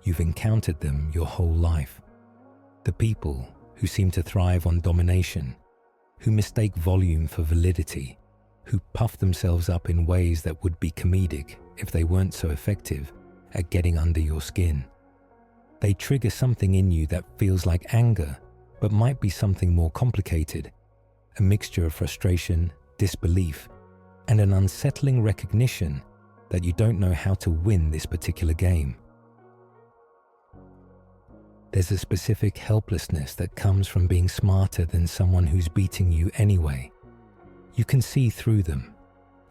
You've encountered them your whole life. The people who seem to thrive on domination, who mistake volume for validity, who puff themselves up in ways that would be comedic if they weren't so effective at getting under your skin. They trigger something in you that feels like anger, but might be something more complicated, a mixture of frustration, disbelief, and an unsettling recognition that you don't know how to win this particular game. There's a specific helplessness that comes from being smarter than someone who's beating you anyway. You can see through them.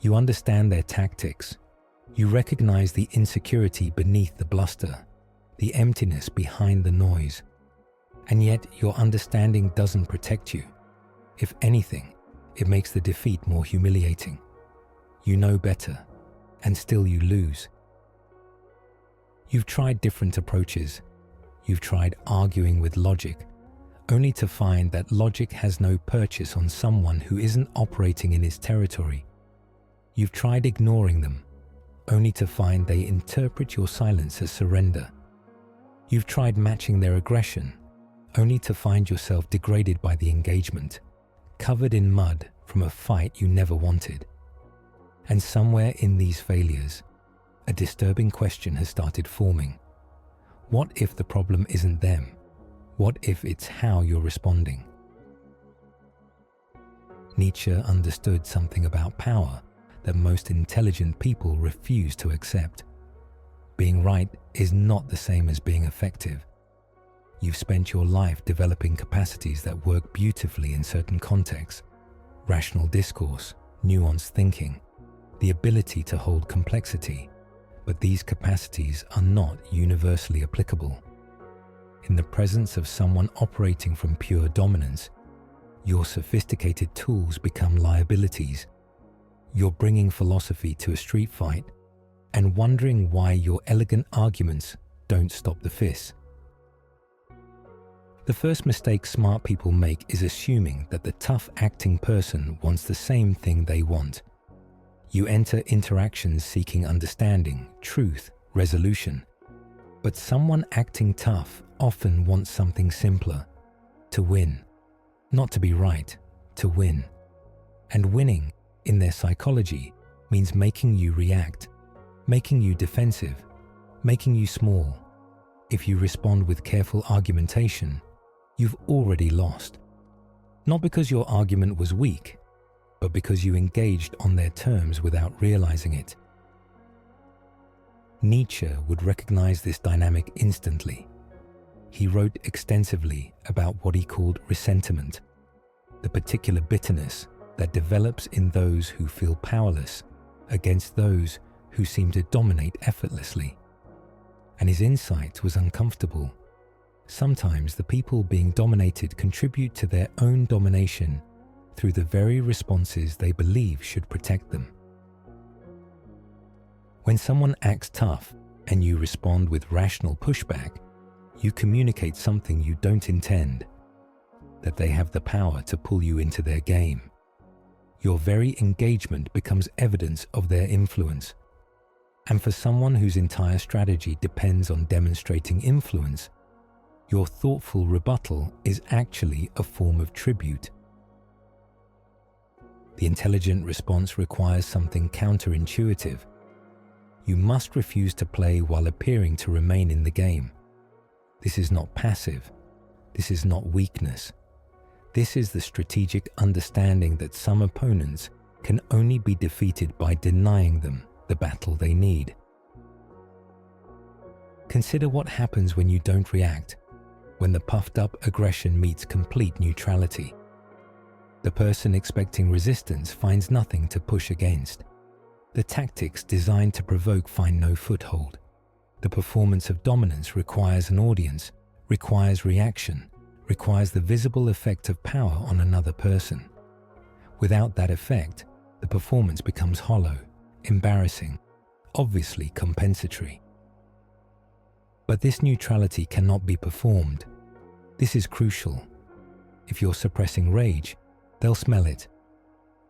You understand their tactics. You recognize the insecurity beneath the bluster, the emptiness behind the noise. And yet your understanding doesn't protect you. If anything, it makes the defeat more humiliating. You know better, and still you lose. You've tried different approaches. You've tried arguing with logic, only to find that logic has no purchase on someone who isn't operating in its territory. You've tried ignoring them, only to find they interpret your silence as surrender. You've tried matching their aggression, only to find yourself degraded by the engagement, covered in mud from a fight you never wanted. And somewhere in these failures, a disturbing question has started forming. What if the problem isn't them? What if it's how you're responding? Nietzsche understood something about power that most intelligent people refuse to accept. Being right is not the same as being effective. You've spent your life developing capacities that work beautifully in certain contexts: rational discourse, nuanced thinking, the ability to hold complexity. But these capacities are not universally applicable. In the presence of someone operating from pure dominance, your sophisticated tools become liabilities. You're bringing philosophy to a street fight and wondering why your elegant arguments don't stop the fists. The first mistake smart people make is assuming that the tough-acting person wants the same thing they want. You enter interactions seeking understanding, truth, resolution. But someone acting tough often wants something simpler: to win. Not to be right, to win. And winning, in their psychology, means making you react, making you defensive, making you small. If you respond with careful argumentation, you've already lost. Not because your argument was weak, but because you engaged on their terms without realizing it. Nietzsche would recognize this dynamic instantly. He wrote extensively about what he called ressentiment, the particular bitterness that develops in those who feel powerless against those who seem to dominate effortlessly. And his insight was uncomfortable. Sometimes the people being dominated contribute to their own domination through the very responses they believe should protect them. When someone acts tough and you respond with rational pushback, you communicate something you don't intend, that they have the power to pull you into their game. Your very engagement becomes evidence of their influence. And for someone whose entire strategy depends on demonstrating influence, your thoughtful rebuttal is actually a form of tribute. The intelligent response requires something counterintuitive. You must refuse to play while appearing to remain in the game. This is not passive. This is not weakness. This is the strategic understanding that some opponents can only be defeated by denying them the battle they need. Consider what happens when you don't react, when the puffed-up aggression meets complete neutrality. The person expecting resistance finds nothing to push against. The tactics designed to provoke find no foothold. The performance of dominance requires an audience, requires reaction, requires the visible effect of power on another person. Without that effect, the performance becomes hollow, embarrassing, obviously compensatory. But this neutrality cannot be performed. This is crucial. If you're suppressing rage, they'll smell it.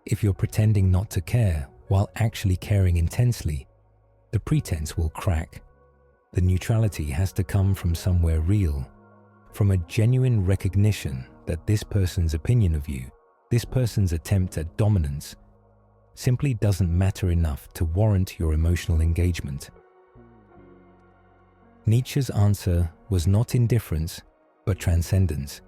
If you're pretending not to care while actually caring intensely, the pretense will crack. The neutrality has to come from somewhere real, from a genuine recognition that this person's opinion of you, this person's attempt at dominance, simply doesn't matter enough to warrant your emotional engagement. Nietzsche's answer was not indifference, but transcendence.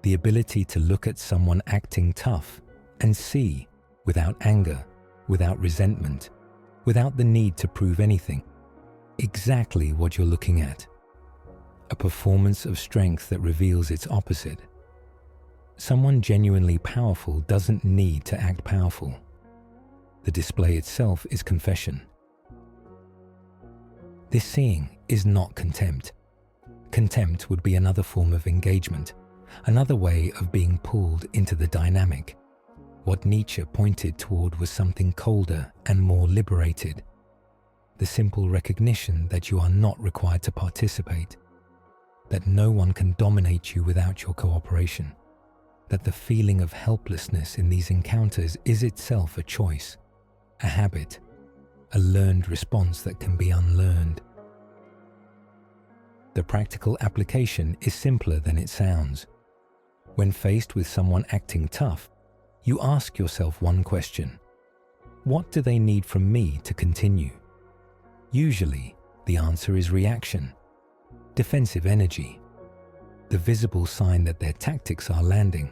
The ability to look at someone acting tough and see, without anger, without resentment, without the need to prove anything, exactly what you're looking at. A performance of strength that reveals its opposite. Someone genuinely powerful doesn't need to act powerful. The display itself is confession. This seeing is not contempt. Contempt would be another form of engagement, another way of being pulled into the dynamic. What Nietzsche pointed toward was something colder and more liberated. The simple recognition that you are not required to participate, that no one can dominate you without your cooperation, that the feeling of helplessness in these encounters is itself a choice, a habit, a learned response that can be unlearned. The practical application is simpler than it sounds. When faced with someone acting tough, you ask yourself one question: what do they need from me to continue? Usually, the answer is reaction, defensive energy, the visible sign that their tactics are landing.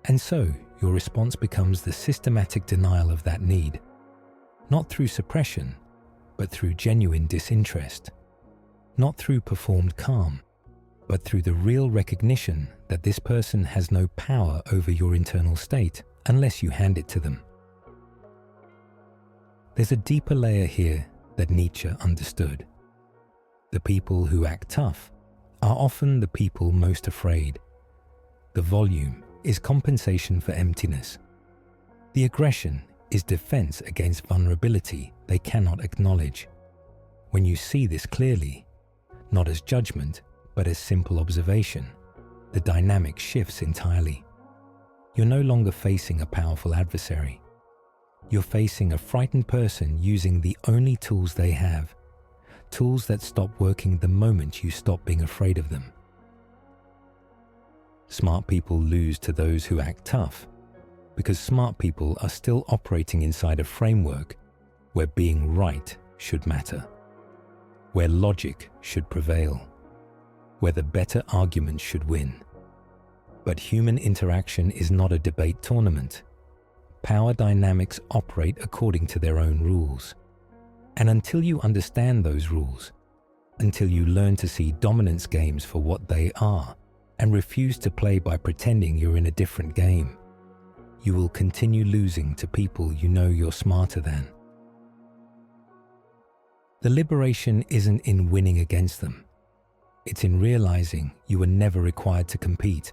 And so, your response becomes the systematic denial of that need, not through suppression, but through genuine disinterest, not through performed calm, but through the real recognition that this person has no power over your internal state unless you hand it to them. There's a deeper layer here that Nietzsche understood. The people who act tough are often the people most afraid. The volume is compensation for emptiness. The aggression is defense against vulnerability they cannot acknowledge. When you see this clearly, not as judgment, but as simple observation, the dynamic shifts entirely. You're no longer facing a powerful adversary. You're facing a frightened person using the only tools they have, tools that stop working the moment you stop being afraid of them. Smart people lose to those who act tough, because smart people are still operating inside a framework where being right should matter, where logic should prevail, where the better argument should win. But human interaction is not a debate tournament. Power dynamics operate according to their own rules. And until you understand those rules, until you learn to see dominance games for what they are and refuse to play by pretending you're in a different game, you will continue losing to people you know you're smarter than. The liberation isn't in winning against them. It's in realizing you were never required to compete.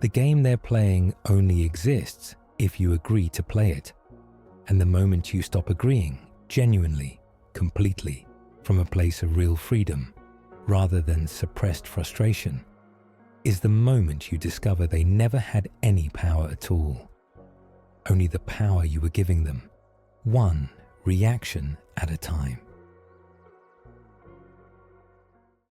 The game they're playing only exists if you agree to play it. And the moment you stop agreeing, genuinely, completely, from a place of real freedom, rather than suppressed frustration, is the moment you discover they never had any power at all. Only the power you were giving them, one reaction at a time.